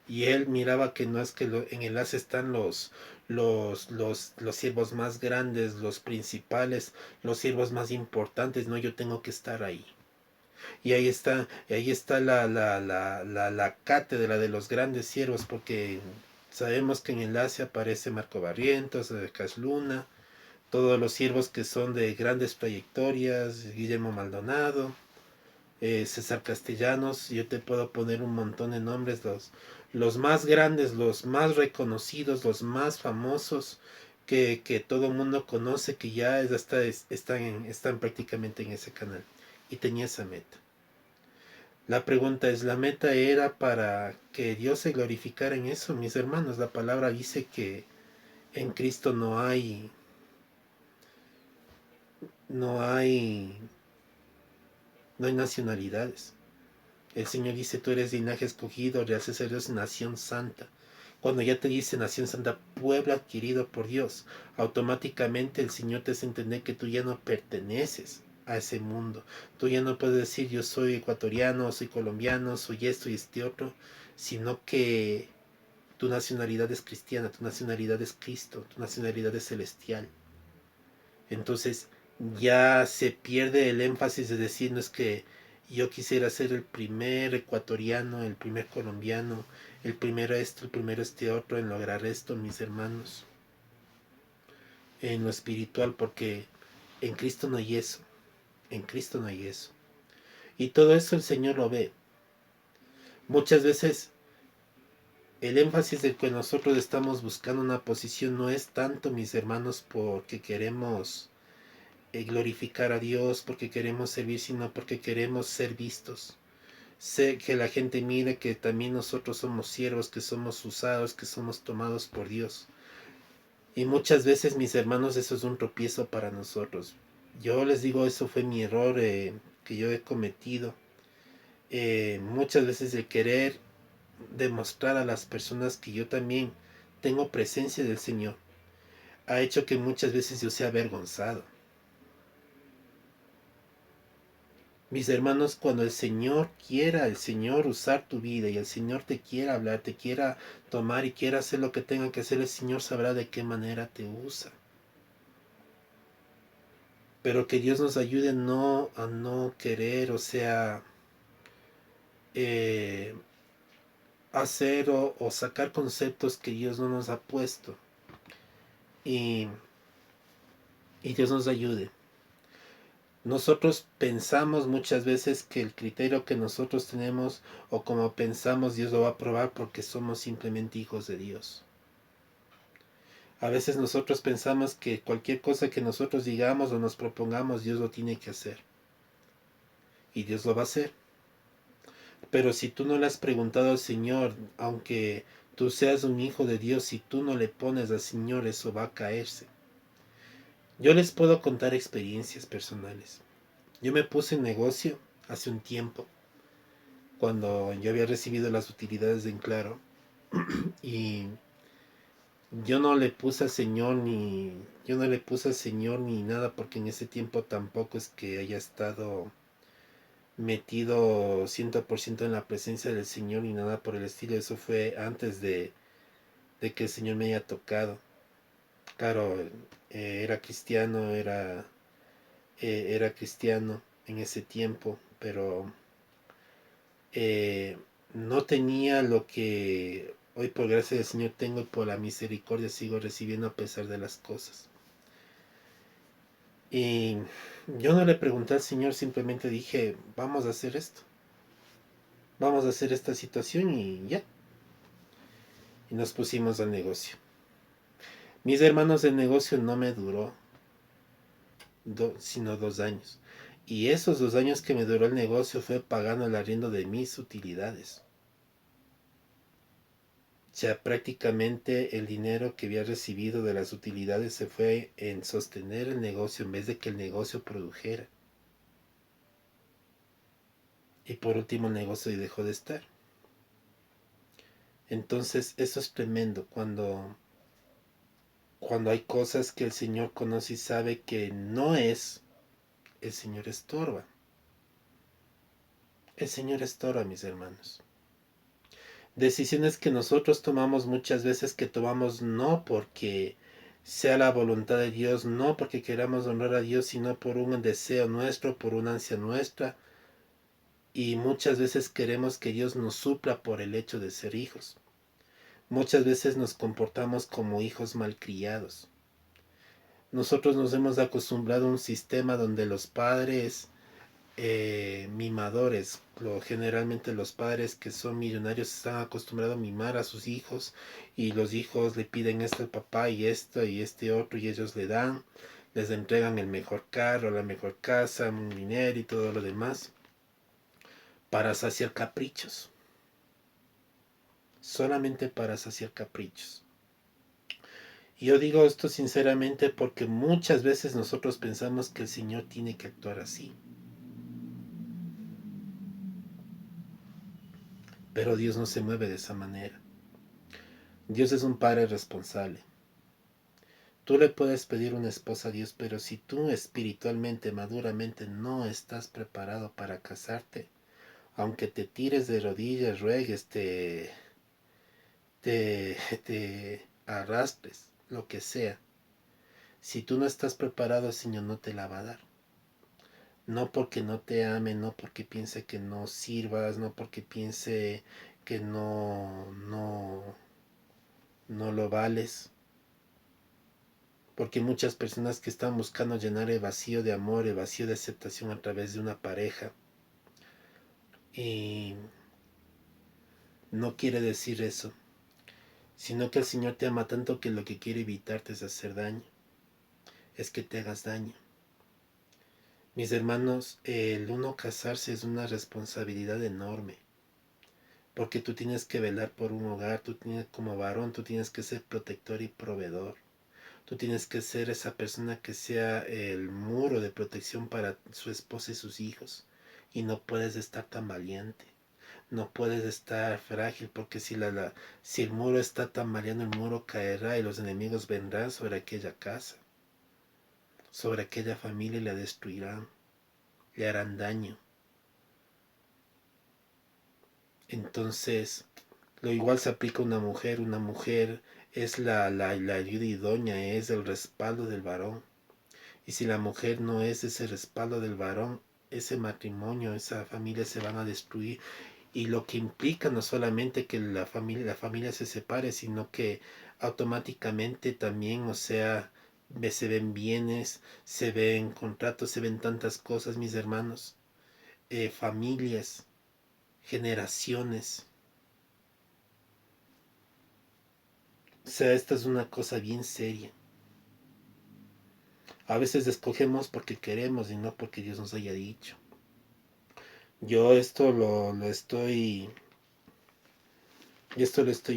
Y él miraba que no es que en enlace están los siervos más grandes, los principales, los siervos más importantes, no, yo tengo que estar ahí. Y ahí está la cátedra de los grandes siervos, porque sabemos que en enlace aparece Marco Barrientos, Cas Luna, todos los siervos que son de grandes trayectorias, Guillermo Maldonado, César Castellanos. Yo te puedo poner un montón de nombres, los más grandes, los más reconocidos, los más famosos, que todo el mundo conoce, que ya están prácticamente en ese canal. Y tenía esa meta. La pregunta es, ¿la meta era para que Dios se glorificara en eso? Mis hermanos, la palabra dice que en Cristo no hay, no hay nacionalidades. El Señor dice, tú eres linaje escogido, real sacerdocio, nación santa. Cuando ya te dice nación santa, pueblo adquirido por Dios, automáticamente el Señor te hace entender que tú ya no perteneces a ese mundo. Tú ya no puedes decir yo soy ecuatoriano, soy colombiano, soy esto y este otro, sino que tu nacionalidad es cristiana, tu nacionalidad es Cristo, tu nacionalidad es celestial. Entonces ya se pierde el énfasis de decir, no es que yo quisiera ser el primer ecuatoriano, el primer colombiano, el primero esto, el primero este otro, en lograr esto, mis hermanos, en lo espiritual, porque en Cristo no hay eso, en Cristo no hay eso. Y todo eso el Señor lo ve. Muchas veces el énfasis de que nosotros estamos buscando una posición no es tanto, mis hermanos, porque queremos glorificar a Dios, porque queremos servir, sino porque queremos ser vistos. Sé que la gente mire que también nosotros somos siervos, que somos usados, que somos tomados por Dios. Y muchas veces, mis hermanos, eso es un tropiezo para nosotros. Yo les digo, eso fue mi error que yo he cometido. Muchas veces el querer demostrar a las personas que yo también tengo presencia del Señor ha hecho que muchas veces yo sea avergonzado. Mis hermanos, cuando el Señor usar tu vida, y el Señor te quiera hablar, te quiera tomar y quiera hacer lo que tenga que hacer, el Señor sabrá de qué manera te usa. Pero que Dios nos ayude a no querer, o sea, eh, hacer o sacar conceptos que Dios no nos ha puesto. Y, y Dios nos ayude. Nosotros pensamos muchas veces que el criterio que nosotros tenemos, o como pensamos, Dios lo va a aprobar porque somos simplemente hijos de Dios. A veces nosotros pensamos que cualquier cosa que nosotros digamos o nos propongamos, Dios lo tiene que hacer. Y Dios lo va a hacer. Pero si tú no le has preguntado al Señor, aunque tú seas un hijo de Dios, si tú no le pones al Señor, eso va a caerse. Yo les puedo contar experiencias personales. Yo me puse en negocio hace un tiempo, cuando yo había recibido las utilidades de Enclaro, y yo no le puse al Señor ni nada, porque en ese tiempo tampoco es que haya estado metido 100% en la presencia del Señor ni nada por el estilo. Eso fue antes de que el Señor me haya tocado. Claro, era cristiano en ese tiempo, pero eh, no tenía lo que hoy por gracia del Señor tengo, y por la misericordia sigo recibiendo a pesar de las cosas. Y yo no le pregunté al Señor, simplemente dije, vamos a hacer esto, vamos a hacer esta situación y ya. Y nos pusimos al negocio. Mis hermanos, el negocio no me duró sino 2 años. Y esos 2 años que me duró el negocio fue pagando el arriendo de mis utilidades. Ya prácticamente el dinero que había recibido de las utilidades se fue en sostener el negocio en vez de que el negocio produjera. Y por último el negocio dejó de estar. Entonces eso es tremendo cuando hay cosas que el Señor conoce y sabe que no es, el Señor estorba. El Señor estorba, mis hermanos. Decisiones que nosotros tomamos muchas veces que tomamos no porque sea la voluntad de Dios, no porque queramos honrar a Dios, sino por un deseo nuestro, por una ansia nuestra. Y muchas veces queremos que Dios nos supla por el hecho de ser hijos. Muchas veces nos comportamos como hijos malcriados. Nosotros nos hemos acostumbrado a un sistema donde los padres mimadores, generalmente los padres que son millonarios están acostumbrados a mimar a sus hijos y los hijos le piden esto al papá y esto y este otro y ellos le dan, les entregan el mejor carro, la mejor casa, un dinero y todo lo demás para saciar caprichos, solamente para saciar caprichos. Y yo digo esto sinceramente porque muchas veces nosotros pensamos que el Señor tiene que actuar así. Pero Dios no se mueve de esa manera. Dios es un padre responsable. Tú le puedes pedir una esposa a Dios, pero si tú espiritualmente, maduramente no estás preparado para casarte, aunque te tires de rodillas, ruegues, te, te arrastres, lo que sea, si tú no estás preparado, el Señor no te la va a dar. No porque no te ame, no porque piense que no sirvas, no porque piense que no lo vales. Porque muchas personas que están buscando llenar el vacío de amor, el vacío de aceptación a través de una pareja. Y no quiere decir eso, sino que el Señor te ama tanto que lo que quiere evitarte es hacer daño, es que te hagas daño. Mis hermanos, el uno casarse es una responsabilidad enorme, porque tú tienes que velar por un hogar, tú tienes como varón, tú tienes que ser protector y proveedor. Tú tienes que ser esa persona que sea el muro de protección para su esposa y sus hijos. Y no puedes estar tan valiente. No puedes estar frágil porque si el muro está tambaleando, el muro caerá y los enemigos vendrán sobre aquella casa, sobre aquella familia y la destruirán, le harán daño. Entonces, lo igual se aplica a una mujer es la ayuda idónea, es el respaldo del varón. Y si la mujer no es ese respaldo del varón, ese matrimonio, esa familia se van a destruir. Y lo que implica no solamente que la familia se separe, sino que automáticamente también, o sea, se ven bienes, se ven contratos, se ven tantas cosas, mis hermanos, familias, generaciones. O sea, esta es una cosa bien seria. A veces escogemos porque queremos y no porque Dios nos haya dicho. Yo esto lo estoy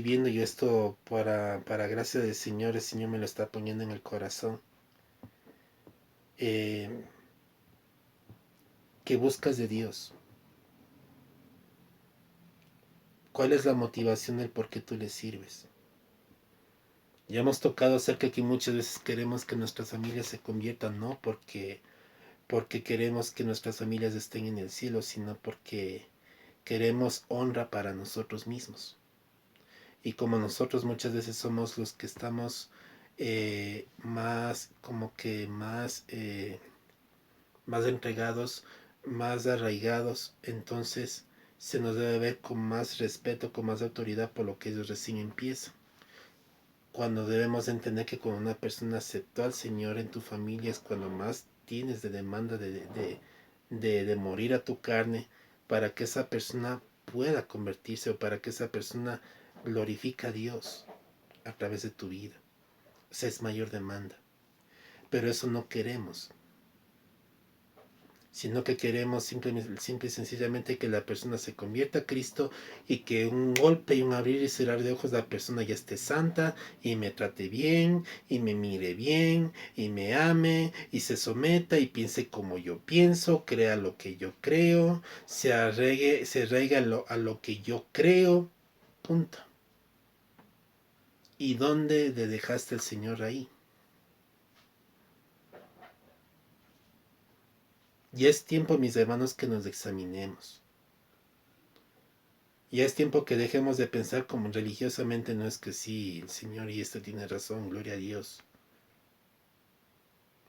viendo y esto para gracia del Señor, el Señor me lo está poniendo en el corazón. Eh, ¿Qué buscas de Dios? ¿Cuál es la motivación del por qué tú le sirves? Ya hemos tocado acerca que muchas veces queremos que nuestras familias se conviertan, no porque queremos que nuestras familias estén en el cielo, sino porque queremos honra para nosotros mismos. Y como nosotros muchas veces somos los que estamos más, como que más entregados, más arraigados, entonces se nos debe ver con más respeto, con más autoridad por lo que ellos recién empiezan. Cuando debemos entender que cuando una persona aceptó al Señor en tu familia es cuando más tienes de demanda de morir a tu carne para que esa persona pueda convertirse o para que esa persona glorifique a Dios a través de tu vida. O sea, es mayor demanda. Pero eso no queremos. sino que queremos simple y sencillamente que la persona se convierta a Cristo y que un golpe y un abrir y cerrar de ojos la persona ya esté santa y me trate bien y me mire bien y me ame y se someta y piense como yo pienso, crea lo que yo creo, se arraiga a lo que yo creo, punto. ¿Y dónde le dejaste al Señor ahí? Ya es tiempo, mis hermanos, que nos examinemos. Ya es tiempo que dejemos de pensar como religiosamente, no es que sí, el Señor y esto tiene razón, gloria a Dios.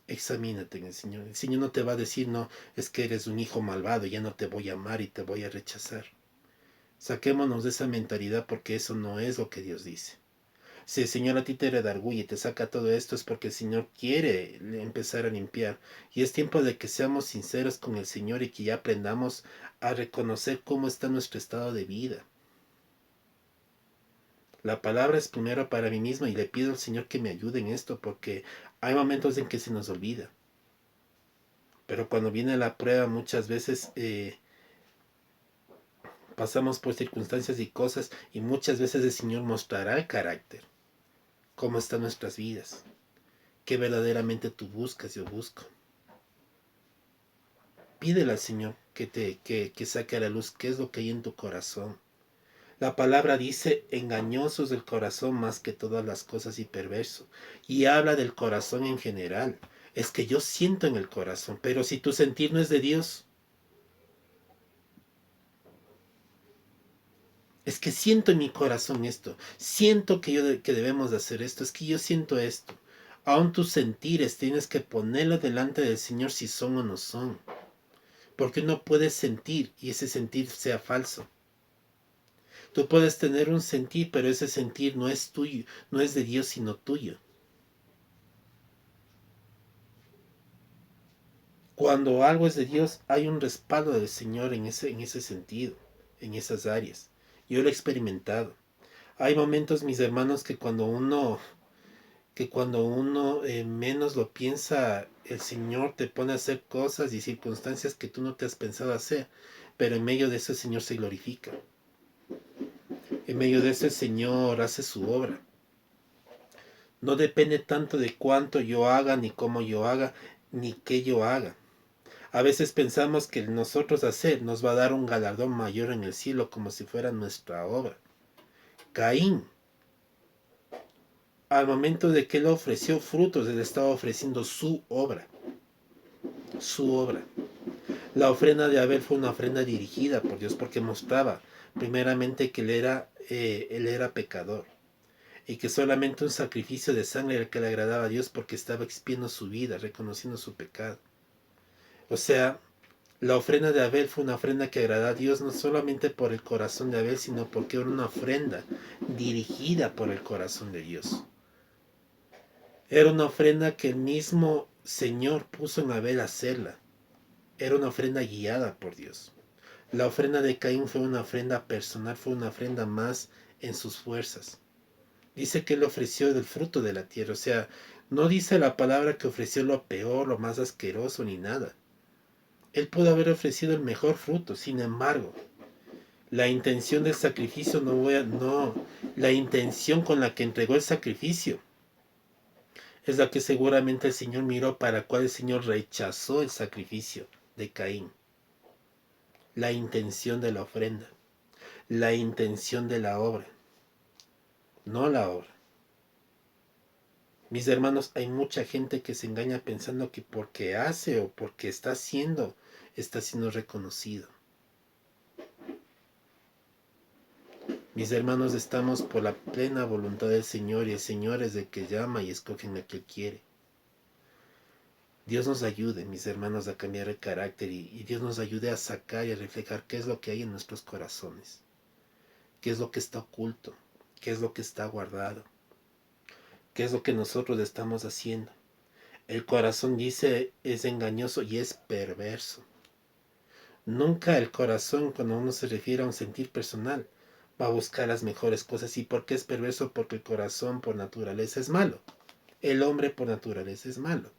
Examínate en el Señor. El Señor no te va a decir, no, es que eres un hijo malvado, ya no te voy a amar y te voy a rechazar. Saquémonos de esa mentalidad porque eso no es lo que Dios dice. Si el Señor a ti te redarguye y te saca todo esto es porque el Señor quiere empezar a limpiar. Y es tiempo de que seamos sinceros con el Señor y que ya aprendamos a reconocer cómo está nuestro estado de vida. La palabra es primero para mí mismo y le pido al Señor que me ayude en esto porque hay momentos en que se nos olvida. Pero cuando viene la prueba muchas veces pasamos por circunstancias y cosas y muchas veces el Señor mostrará el carácter, cómo están nuestras vidas, qué verdaderamente tú buscas, yo busco. Pídele al Señor que saque a la luz qué es lo que hay en tu corazón. La palabra dice engañosos del corazón más que todas las cosas y perverso. Y habla del corazón en general. Es que yo siento en el corazón, pero si tu sentir no es de Dios, es que siento en mi corazón esto, siento que debemos de hacer esto, es que yo siento esto. Aún tus sentires tienes que ponerlo delante del Señor si son o no son. Porque no puedes sentir y ese sentir sea falso. Tú puedes tener un sentir, pero ese sentir no es tuyo, no es de Dios, sino tuyo. Cuando algo es de Dios, hay un respaldo del Señor en ese sentido, en esas áreas. Yo lo he experimentado. Hay momentos, mis hermanos, que cuando uno menos lo piensa, el Señor te pone a hacer cosas y circunstancias que tú no te has pensado hacer, pero en medio de eso el Señor se glorifica. En medio de eso el Señor hace su obra. No depende tanto de cuánto yo haga, ni cómo yo haga, ni qué yo haga. A veces pensamos que nosotros hacer nos va a dar un galardón mayor en el cielo como si fuera nuestra obra. Caín, al momento de que él ofreció frutos, él estaba ofreciendo su obra. Su obra. La ofrenda de Abel fue una ofrenda dirigida por Dios porque mostraba primeramente que él era pecador y que solamente un sacrificio de sangre era el que le agradaba a Dios porque estaba expiando su vida, reconociendo su pecado. O sea, la ofrenda de Abel fue una ofrenda que agradaba a Dios no solamente por el corazón de Abel, sino porque era una ofrenda dirigida por el corazón de Dios. Era una ofrenda que el mismo Señor puso en Abel a hacerla. Era una ofrenda guiada por Dios. La ofrenda de Caín fue una ofrenda personal, fue una ofrenda más en sus fuerzas. Dice que él ofreció del fruto de la tierra, o sea, no dice la palabra que ofreció lo peor, lo más asqueroso ni nada. Él pudo haber ofrecido el mejor fruto, sin embargo, la intención del sacrificio la intención con la que entregó el sacrificio es la que seguramente el Señor miró para cual el Señor rechazó el sacrificio de Caín. La intención de la ofrenda, la intención de la obra, no la obra. Mis hermanos, hay mucha gente que se engaña pensando que porque hace o porque está siendo reconocido. Mis hermanos, estamos por la plena voluntad del Señor y el Señor es el que llama y escoge en el que quiere. Dios nos ayude, mis hermanos, a cambiar el carácter y Dios nos ayude a sacar y a reflejar qué es lo que hay en nuestros corazones, qué es lo que está oculto, qué es lo que está guardado, qué es lo que nosotros estamos haciendo. El corazón, dice, es engañoso y es perverso. Nunca el corazón, cuando uno se refiere a un sentir personal, va a buscar las mejores cosas. ¿Y por qué es perverso? Porque el corazón por naturaleza es malo. El hombre por naturaleza es malo.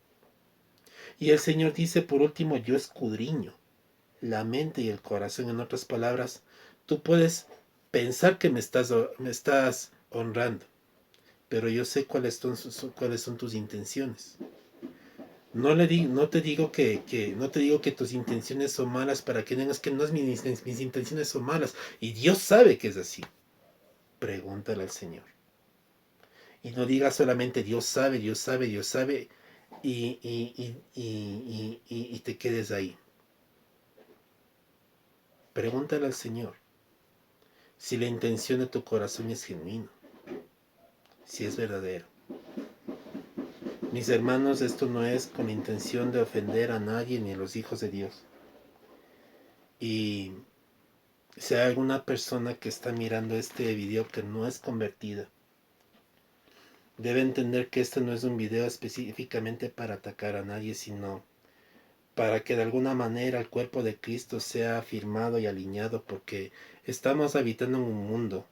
Y el Señor dice, por último, yo escudriño la mente y el corazón. En otras palabras, tú puedes pensar que me estás honrando, pero yo sé cuáles son tus intenciones. No te digo no te digo que tus intenciones son malas para que digas que no es mis intenciones son malas. Y Dios sabe que es así. Pregúntale al Señor. Y no digas solamente Dios sabe, Dios sabe, Dios sabe y te quedes ahí. Pregúntale al Señor si la intención de tu corazón es genuina, si es verdadero. Mis hermanos, esto no es con intención de ofender a nadie ni a los hijos de Dios. Y si hay alguna persona que está mirando este video que no es convertida, debe entender que este no es un video específicamente para atacar a nadie, sino para que de alguna manera el cuerpo de Cristo sea afirmado y alineado, porque estamos habitando en un mundo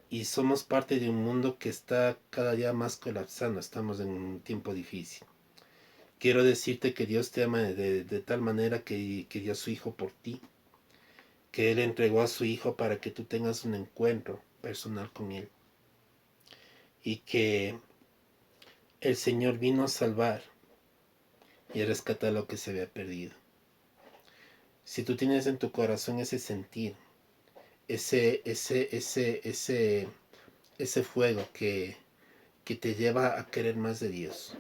y somos parte de un mundo que está cada día más colapsando. Estamos en un tiempo difícil. Quiero decirte que Dios te ama de tal manera que dio a su Hijo por ti, que Él entregó a su Hijo para que tú tengas un encuentro personal con Él, y que el Señor vino a salvar y a rescatar lo que se había perdido. Si tú tienes en tu corazón ese sentir, ese fuego que te lleva a querer más de Dios,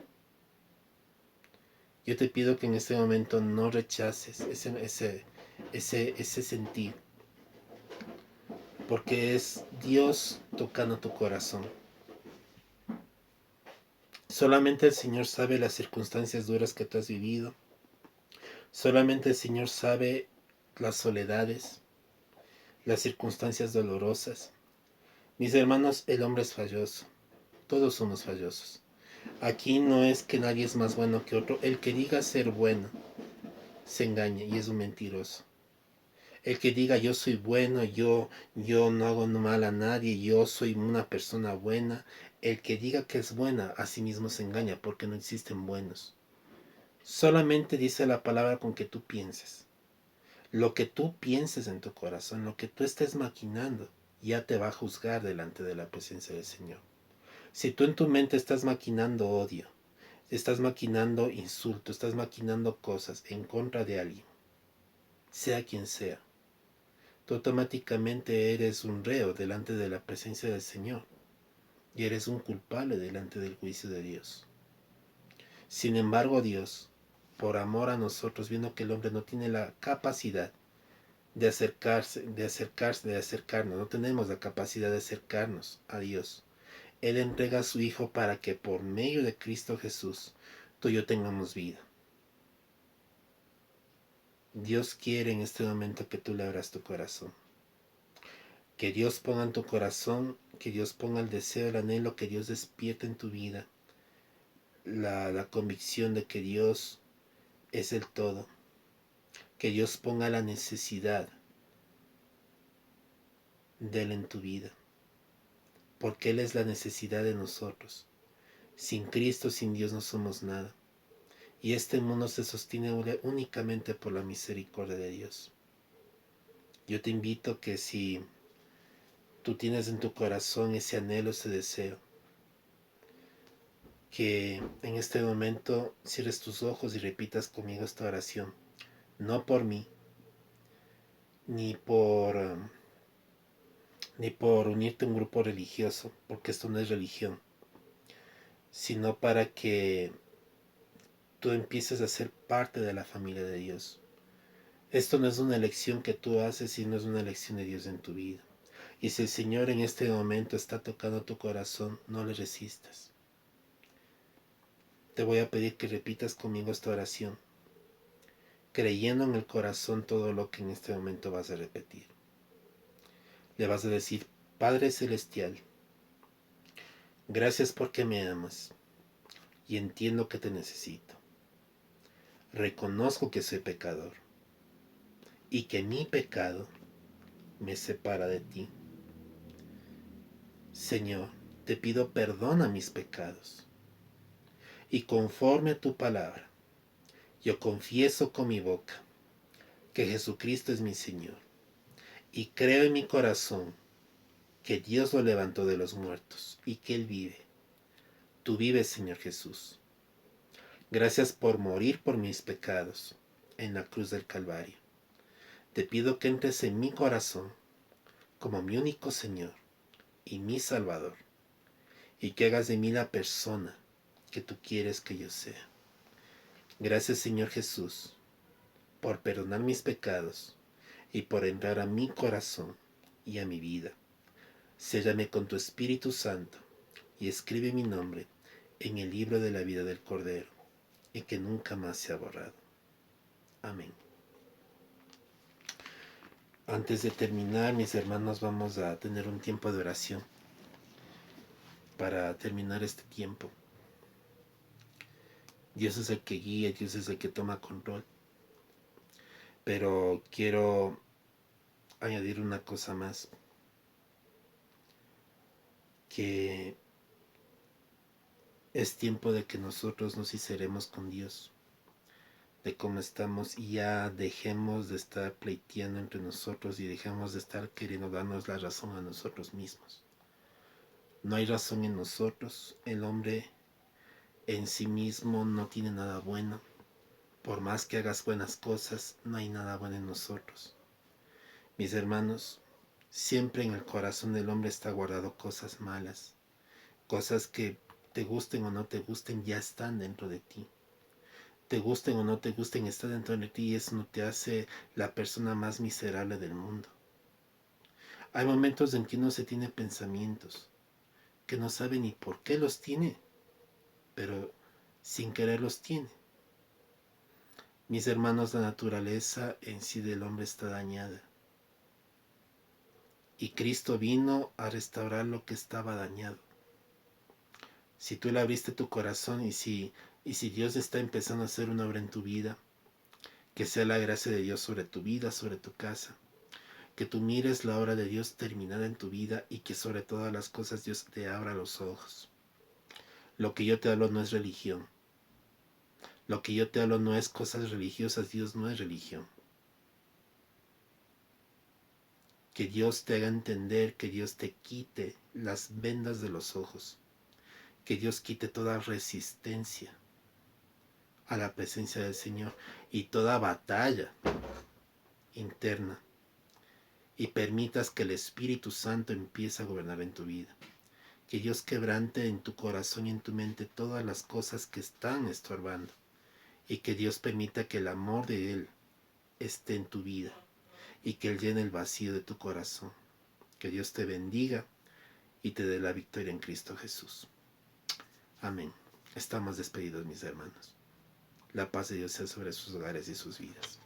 yo te pido que en este momento no rechaces ese sentir, porque es Dios tocando tu corazón. Solamente el Señor sabe las circunstancias duras que tú has vivido. Solamente el Señor sabe las soledades, las circunstancias dolorosas. Mis hermanos, el hombre es falloso. Todos somos fallosos. Aquí no es que nadie es más bueno que otro. El que diga ser bueno se engaña y es un mentiroso. El que diga yo soy bueno, yo no hago mal a nadie, yo soy una persona buena. El que diga que es buena, a sí mismo se engaña, porque no existen buenos. Solamente dice la palabra con que tú pienses. Lo que tú pienses en tu corazón, lo que tú estés maquinando, ya te va a juzgar delante de la presencia del Señor. Si tú en tu mente estás maquinando odio, estás maquinando insulto, estás maquinando cosas en contra de alguien, sea quien sea, tú automáticamente eres un reo delante de la presencia del Señor y eres un culpable delante del juicio de Dios. Sin embargo, Dios, por amor a nosotros, viendo que el hombre no tiene la capacidad de acercarnos, no tenemos la capacidad de acercarnos a Dios. Él entrega a su Hijo para que por medio de Cristo Jesús tú y yo tengamos vida. Dios quiere en este momento que tú le abras tu corazón. Que Dios ponga en tu corazón, que Dios ponga el deseo, el anhelo, que Dios despierte en tu vida la convicción de que Dios es el todo. Que Dios ponga la necesidad de Él en tu vida. Porque Él es la necesidad de nosotros. Sin Cristo, sin Dios no somos nada. Y este mundo se sostiene únicamente por la misericordia de Dios. Yo te invito que si tú tienes en tu corazón ese anhelo, ese deseo, que en este momento cierres tus ojos y repitas conmigo esta oración. No por mí, ni por, ni por unirte a un grupo religioso, porque esto no es religión, sino para que tú empieces a ser parte de la familia de Dios. Esto no es una elección que tú haces, sino es una elección de Dios en tu vida. Y si el Señor en este momento está tocando tu corazón, no le resistas. Te voy a pedir que repitas conmigo esta oración, creyendo en el corazón todo lo que en este momento vas a repetir. Le vas a decir: Padre Celestial, gracias porque me amas y entiendo que te necesito. Reconozco que soy pecador y que mi pecado me separa de ti. Señor, te pido perdón a mis pecados y conforme a tu palabra, Yo confieso con mi boca que Jesucristo es mi Señor y creo en mi corazón que Dios lo levantó de los muertos y que Él vive. Tú vives, Señor Jesús. Gracias por morir por mis pecados en la cruz del Calvario. Te pido que entres en mi corazón como mi único Señor y mi Salvador, y que hagas de mí la persona que tú quieres que yo sea. Gracias, Señor Jesús, por perdonar mis pecados y por entrar a mi corazón y a mi vida. Séllame con tu Espíritu Santo y escribe mi nombre en el libro de la vida del Cordero, y que nunca más sea borrado. Amén. Antes de terminar, mis hermanos, vamos a tener un tiempo de oración para terminar este tiempo. Dios es el que guía, Dios es el que toma control. Pero quiero añadir una cosa más, que es tiempo de que nosotros nos sinceremos con Dios, de cómo estamos, y ya dejemos de estar pleiteando entre nosotros y dejemos de estar queriendo darnos la razón a nosotros mismos. No hay razón en nosotros. El hombre en sí mismo no tiene nada bueno. Por más que hagas buenas cosas, no hay nada bueno en nosotros. Mis hermanos, siempre en el corazón del hombre está guardado cosas malas. Cosas que te gusten o no te gusten, ya están dentro de ti. Te gusten o no te gusten, está dentro de ti, y eso no te hace la persona más miserable del mundo. Hay momentos en que uno se tiene pensamientos que no sabe ni por qué los tiene, pero sin querer los tiene. Mis hermanos, la naturaleza en sí del hombre está dañada. Y Cristo vino a restaurar lo que estaba dañado. Si tú le abriste tu corazón y si Dios está empezando a hacer una obra en tu vida, que sea la gracia de Dios sobre tu vida, sobre tu casa. Que tú mires la obra de Dios terminada en tu vida, y que sobre todas las cosas Dios te abra los ojos. Lo que yo te hablo no es religión. Lo que yo te hablo no es cosas religiosas. Dios no es religión. Que Dios te haga entender, que Dios te quite las vendas de los ojos. Que Dios quite toda resistencia a la presencia del Señor y toda batalla interna, y permitas que el Espíritu Santo empiece a gobernar en tu vida. Que Dios quebrante en tu corazón y en tu mente todas las cosas que están estorbando, y que Dios permita que el amor de Él esté en tu vida y que Él llene el vacío de tu corazón. Que Dios te bendiga y te dé la victoria en Cristo Jesús. Amén. Estamos despedidos, mis hermanos. La paz de Dios sea sobre sus hogares y sus vidas.